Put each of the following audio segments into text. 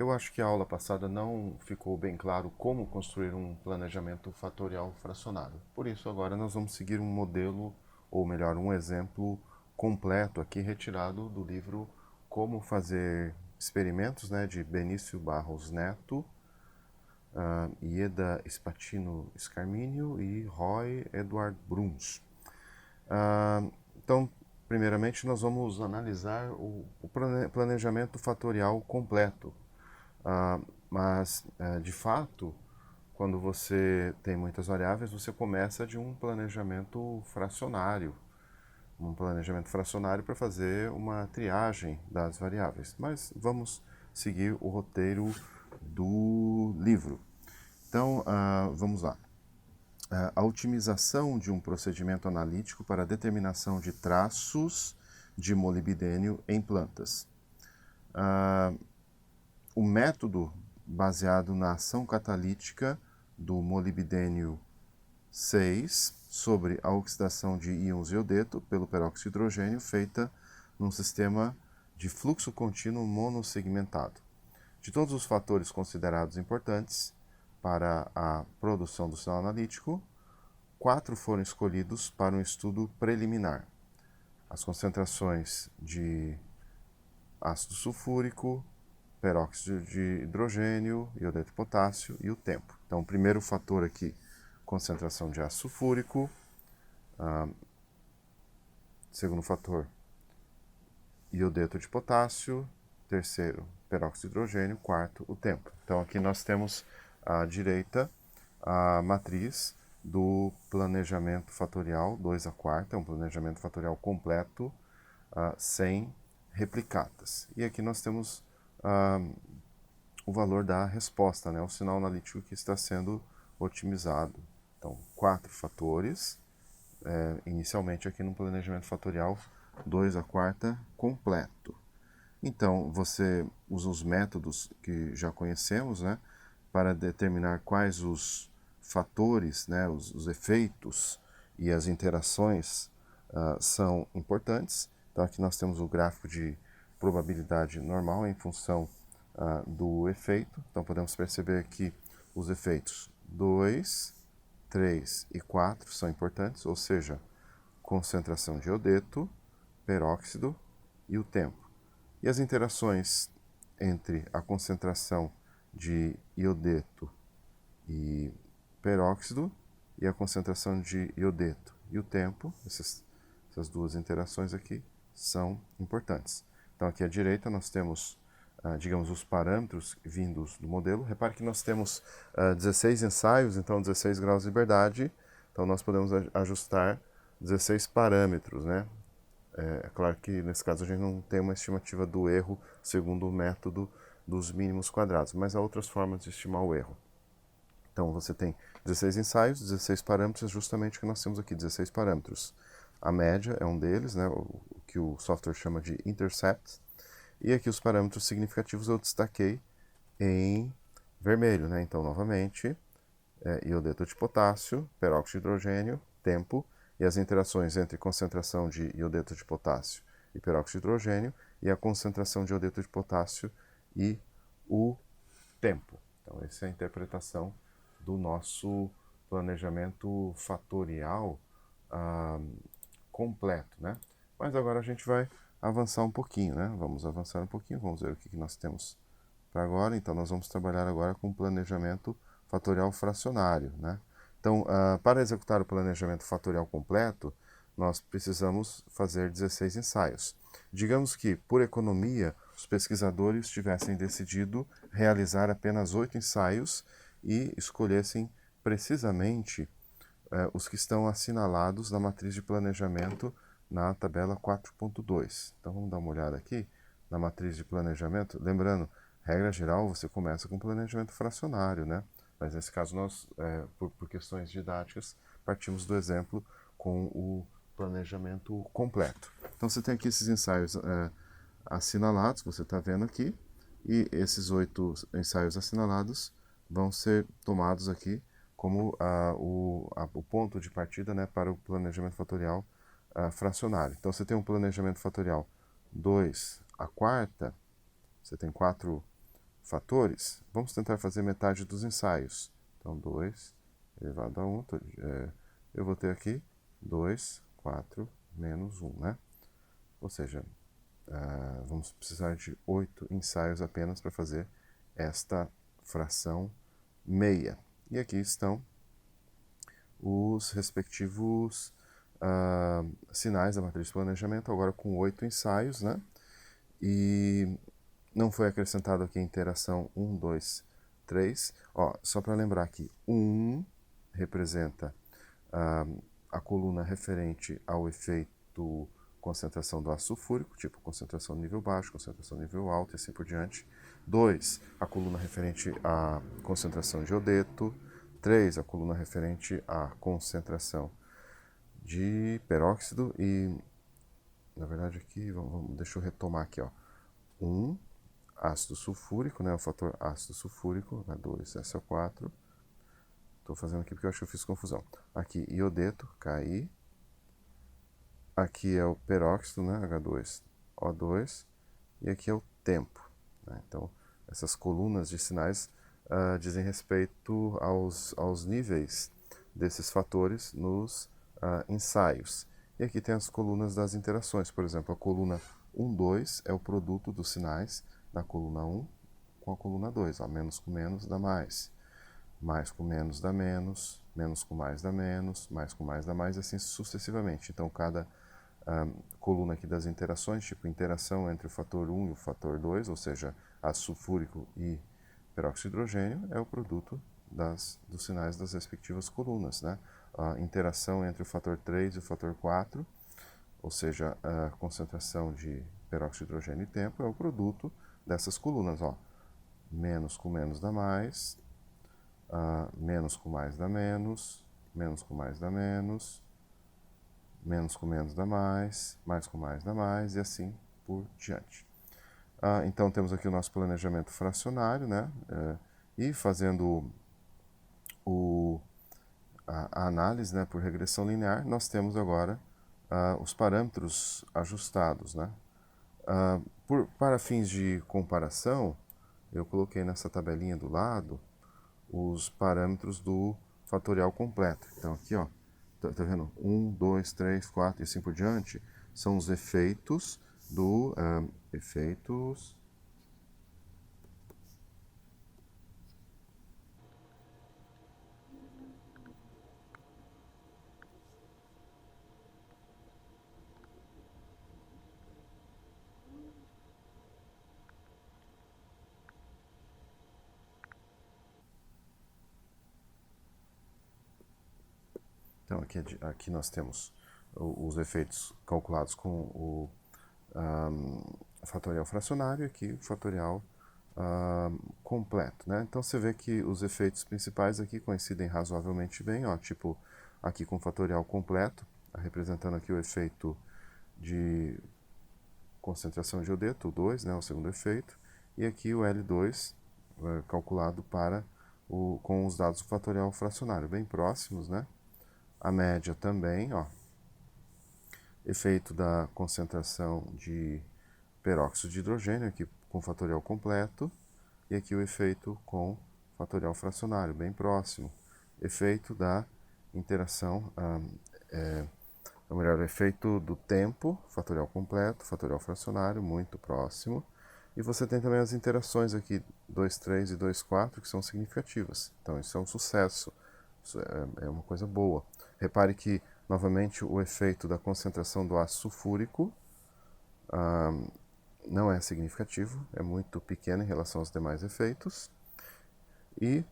Eu acho que a aula passada não ficou bem claro como construir um planejamento fatorial fracionário. Por isso, agora nós vamos seguir um modelo, ou melhor, um exemplo completo aqui retirado do livro Como Fazer Experimentos, né, de Benício Barros Neto, Ieda Spatino Scarminio e Roy Edward Bruns. Então, primeiramente, nós vamos analisar o planejamento fatorial completo. Mas, de fato, quando você tem muitas variáveis, você começa de um planejamento fracionário. Um planejamento fracionário para fazer uma triagem das variáveis. Mas vamos seguir o roteiro do livro. Então, vamos lá. A otimização de um procedimento analítico para a determinação de traços de molibdênio em plantas. O método baseado na ação catalítica do molibdênio 6 sobre a oxidação de íons iodeto pelo peróxido de hidrogênio feita num sistema de fluxo contínuo monossegmentado. De todos os fatores considerados importantes para a produção do sinal analítico, 4 foram escolhidos para um estudo preliminar: as concentrações de ácido sulfúrico, peróxido de hidrogênio, iodeto de potássio e o tempo. Então, o primeiro fator aqui, concentração de ácido sulfúrico. Segundo fator, iodeto de potássio. Terceiro, peróxido de hidrogênio. Quarto, o tempo. Então, aqui nós temos à direita a matriz do planejamento fatorial 2 a quarta, é um planejamento fatorial completo, sem replicatas. E aqui nós temos o valor da resposta, né, o sinal analítico que está sendo otimizado. Então, 4 fatores, inicialmente aqui no planejamento fatorial 2 a quarta completo. Então, você usa os métodos que já conhecemos, né, para determinar quais os fatores, né, os efeitos e as interações são importantes. Então, aqui nós temos o gráfico de probabilidade normal em função do efeito. Então, podemos perceber que os efeitos 2, 3 e 4 são importantes, ou seja, concentração de iodeto, peróxido e o tempo. E as interações entre a concentração de iodeto e peróxido e a concentração de iodeto e o tempo, essas duas interações aqui, são importantes. Então, aqui à direita nós temos, digamos, os parâmetros vindos do modelo. Repare que nós temos 16 ensaios, então 16 graus de liberdade. Então, nós podemos ajustar 16 parâmetros, né? É claro que nesse caso a gente não tem uma estimativa do erro segundo o método dos mínimos quadrados, mas há outras formas de estimar o erro. Então você tem 16 ensaios, 16 parâmetros, é justamente o que nós temos aqui, 16 parâmetros. A média é um deles, né, o que o software chama de intercept, e aqui os parâmetros significativos eu destaquei em vermelho, né? Então, novamente, iodeto de potássio, peróxido de hidrogênio, tempo, e as interações entre concentração de iodeto de potássio e peróxido de hidrogênio e a concentração de iodeto de potássio e o tempo. Então, essa é a interpretação do nosso planejamento fatorial completo, né? Mas agora a gente vai avançar um pouquinho, né? Vamos avançar um pouquinho, vamos ver o que nós temos para agora. Então, nós vamos trabalhar agora com planejamento fatorial fracionário, né? Então, para executar o planejamento fatorial completo, nós precisamos fazer 16 ensaios. Digamos que, por economia, os pesquisadores tivessem decidido realizar apenas 8 ensaios e escolhessem precisamente os que estão assinalados na matriz de planejamento na tabela 4.2. Então, vamos dar uma olhada aqui na matriz de planejamento. Lembrando, regra geral, você começa com planejamento fracionário, né? Mas nesse caso nós, por questões didáticas, partimos do exemplo com o planejamento completo. Então você tem aqui esses ensaios assinalados, que você está vendo aqui, e esses 8 ensaios assinalados vão ser tomados aqui como o ponto de partida, né, para o planejamento fatorial fracionário. Então você tem um planejamento fatorial 2 a quarta, você tem 4 fatores, vamos tentar fazer metade dos ensaios. Então, 2 elevado a 1, eu vou ter aqui 2, 4, menos 1, né? Ou seja, vamos precisar de 8 ensaios apenas para fazer esta fração meia. E aqui estão os respectivos sinais da matriz de planejamento, agora com 8 ensaios, né? E não foi acrescentado aqui a interação 1, 2, 3. Ó, só para lembrar que 1 representa a coluna referente ao efeito concentração do ácido sulfúrico, tipo concentração nível baixo, concentração nível alto e assim por diante. 2, a coluna referente à concentração de iodeto. 3, a coluna referente à concentração de peróxido. E, na verdade, aqui, deixa eu retomar aqui, ó. 1, ácido sulfúrico, né, o fator ácido sulfúrico, H2, SO4. Estou fazendo aqui porque eu acho que eu fiz confusão. Aqui, iodeto, KI. Aqui é o peróxido, né, H2O2. E aqui é o tempo. Né? Então, essas colunas de sinais dizem respeito aos níveis desses fatores nos ensaios. E aqui tem as colunas das interações. Por exemplo, a coluna 1, 2 é o produto dos sinais da coluna 1 com a coluna 2. Ó, menos com menos dá mais com menos dá menos com mais dá menos, mais com mais dá mais, e assim sucessivamente. Então, cada coluna aqui das interações, tipo interação entre o fator 1 e o fator 2, ou seja, ácido sulfúrico e peróxido de hidrogênio, é o produto dos sinais das respectivas colunas. Né? A interação entre o fator 3 e o fator 4, ou seja, a concentração de peróxido de hidrogênio e tempo, é o produto dessas colunas. Ó. Menos com menos dá mais, menos com mais dá menos com mais dá menos com menos dá mais com mais dá mais, e assim por diante. Então temos aqui o nosso planejamento fracionário, né? E fazendo a análise, né, por regressão linear, nós temos agora os parâmetros ajustados, né? Para fins de comparação, eu coloquei nessa tabelinha do lado os parâmetros do fatorial completo. Então aqui, ó, tá vendo? 1, 2, 3, 4 e assim por diante são os efeitos do efeitos Então aqui nós temos os efeitos calculados com o fatorial fracionário e aqui o fatorial completo. Né? Então você vê que os efeitos principais aqui coincidem razoavelmente bem, ó, tipo aqui com o fatorial completo, representando aqui o efeito de concentração de iodeto, o 2, né, o segundo efeito, e aqui o L2 calculado com os dados do fatorial fracionário, bem próximos, né? A média também, ó, efeito da concentração de peróxido de hidrogênio, aqui com fatorial completo, e aqui o efeito com fatorial fracionário, bem próximo. Efeito da interação, ou melhor, o efeito do tempo, fatorial completo, fatorial fracionário, muito próximo. E você tem também as interações aqui, 2, 3 e 2, 4, que são significativas. Então, isso é um sucesso, isso é uma coisa boa. Repare que, novamente, o efeito da concentração do ácido sulfúrico não é significativo, é muito pequeno em relação aos demais efeitos. E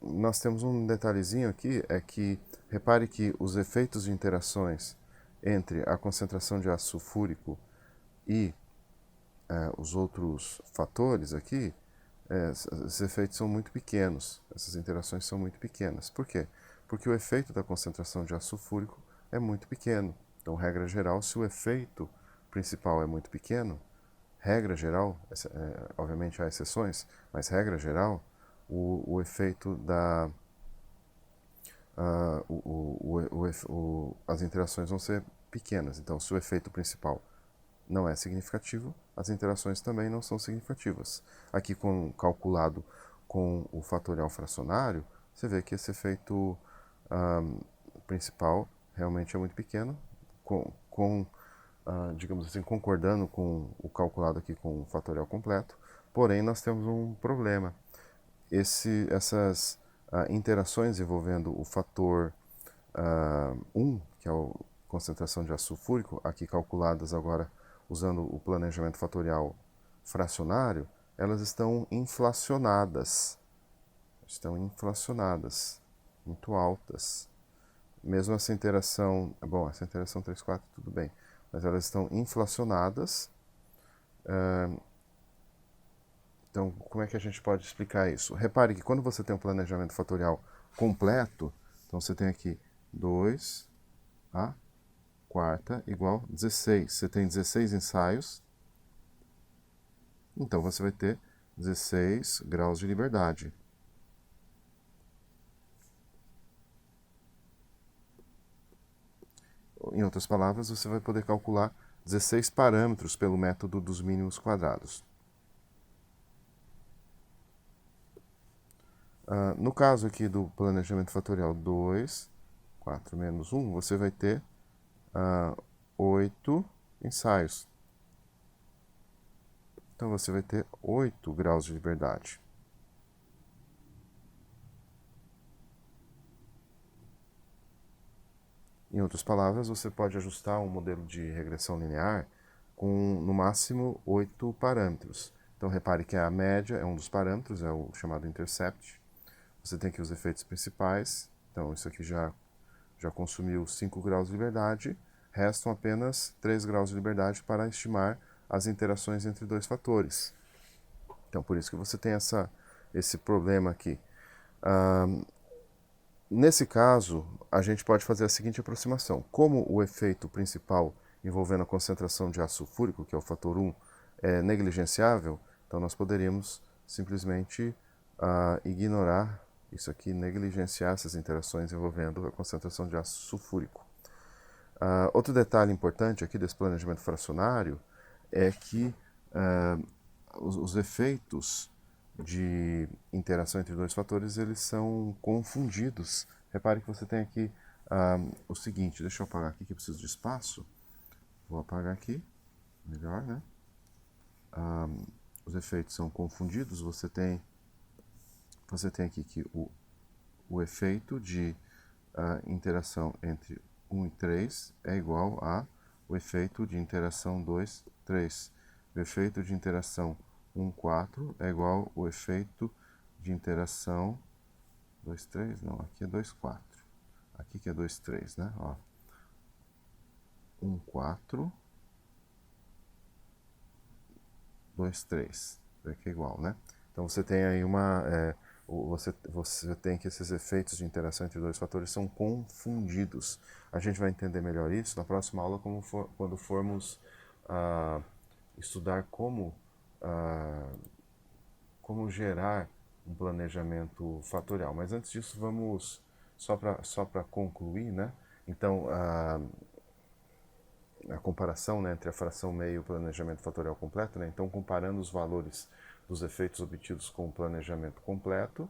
nós temos um detalhezinho aqui, é que repare que os efeitos de interações entre a concentração de ácido sulfúrico e os outros fatores aqui, esses efeitos são muito pequenos, essas interações são muito pequenas. Por quê? Porque o efeito da concentração de ácido sulfúrico é muito pequeno. Então, regra geral, se o efeito principal é muito pequeno, regra geral, obviamente há exceções, mas regra geral, o efeito da... as interações vão ser pequenas. Então, se o efeito principal não é significativo, as interações também não são significativas. Aqui, calculado com o fatorial fracionário, você vê que esse efeito principal realmente é muito pequeno, digamos assim, concordando com o calculado aqui com o fatorial completo. Porém, nós temos um problema. Essas interações envolvendo o fator 1, que é a concentração de ácido sulfúrico, aqui calculadas agora usando o planejamento fatorial fracionário, elas estão inflacionadas. Muito altas. Mesmo essa interação, bom, essa interação 3,4 tudo bem, mas elas estão inflacionadas. Então, como é que a gente pode explicar isso? Repare que quando você tem um planejamento fatorial completo, então você tem aqui 2 a quarta igual 16. Você tem 16 ensaios, então você vai ter 16 graus de liberdade. Em outras palavras, você vai poder calcular 16 parâmetros pelo método dos mínimos quadrados. No caso aqui do planejamento fatorial 2, 4 menos 1, você vai ter 8 ensaios. Então você vai ter 8 graus de liberdade. Em outras palavras, você pode ajustar um modelo de regressão linear com, no máximo, 8 parâmetros. Então repare que a média é um dos parâmetros, é o chamado intercept. Você tem aqui os efeitos principais, então isso aqui já consumiu 5 graus de liberdade, restam apenas 3 graus de liberdade para estimar as interações entre dois fatores. Então por isso que você tem esse problema aqui. Nesse caso, a gente pode fazer a seguinte aproximação. Como o efeito principal envolvendo a concentração de ácido sulfúrico, que é o fator 1, é negligenciável, então nós poderíamos simplesmente ignorar isso aqui, negligenciar essas interações envolvendo a concentração de ácido sulfúrico. Outro detalhe importante aqui desse planejamento fracionário é que os efeitos de interação entre dois fatores, eles são confundidos. Repare que você tem aqui o seguinte, deixa eu apagar aqui que eu preciso de espaço. Vou apagar aqui, melhor, né? Os efeitos são confundidos, você tem aqui que o efeito de interação entre 1 e 3 é igual ao efeito de interação 2, 3. O efeito de interação 1, 4 é igual ao efeito de interação 2, 3, não, aqui é 2, 4. Aqui que é 2, 3, né? Ó. 1, 4, 2, 3. Vê que é igual, né? Então você tem aí você tem que esses efeitos de interação entre dois fatores são confundidos. A gente vai entender melhor isso na próxima aula quando formos estudar como gerar um planejamento fatorial. Mas antes disso, vamos só para concluir, né? Então, a comparação, né, entre a fração meia e o planejamento fatorial completo, né? Então, comparando os valores dos efeitos obtidos com o planejamento completo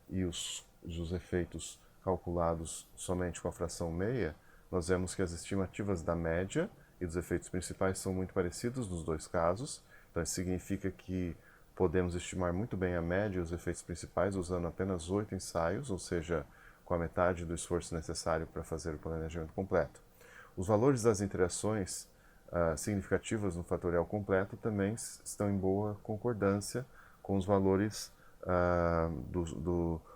e os efeitos calculados somente com a fração meia, nós vemos que as estimativas da média e dos efeitos principais são muito parecidos nos dois casos. Então, isso significa que podemos estimar muito bem a média e os efeitos principais usando apenas 8 ensaios, ou seja, com a metade do esforço necessário para fazer o planejamento completo. Os valores das interações significativas no fatorial completo também estão em boa concordância com os valores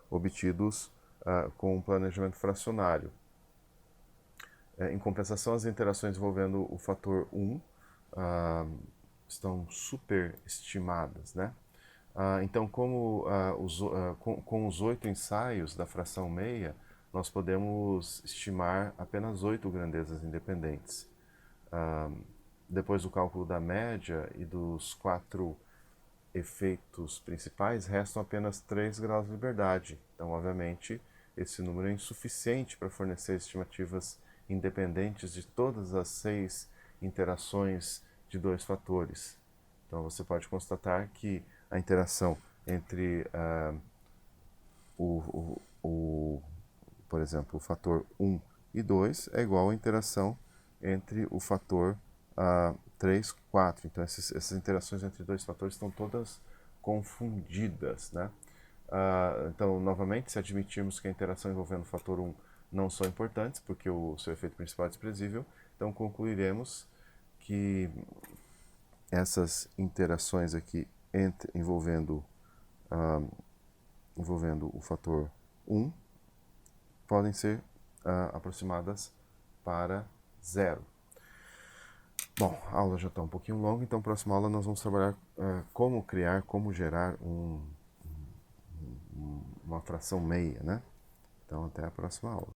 obtidos com o planejamento fracionário. Em compensação, as interações envolvendo o fator 1 estão superestimadas, né? Então, com os 8 ensaios da fração meia, nós podemos estimar apenas 8 grandezas independentes. Depois do cálculo da média e dos 4 efeitos principais, restam apenas 3 graus de liberdade. Então, obviamente, esse número é insuficiente para fornecer estimativas independentes de todas as 6 interações de dois fatores. Então você pode constatar que a interação entre, por exemplo, o fator 1 e 2 é igual à interação entre o fator 3, 4. Então essas interações entre dois fatores estão todas confundidas, né? Então, novamente, se admitirmos que a interação envolvendo o fator 1 não são importantes, porque o seu efeito principal é desprezível, então concluiremos que essas interações aqui envolvendo o fator 1 podem ser aproximadas para zero. Bom, a aula já está um pouquinho longa, então na próxima aula nós vamos trabalhar como criar, como gerar uma fração meia, né? Então até a próxima aula.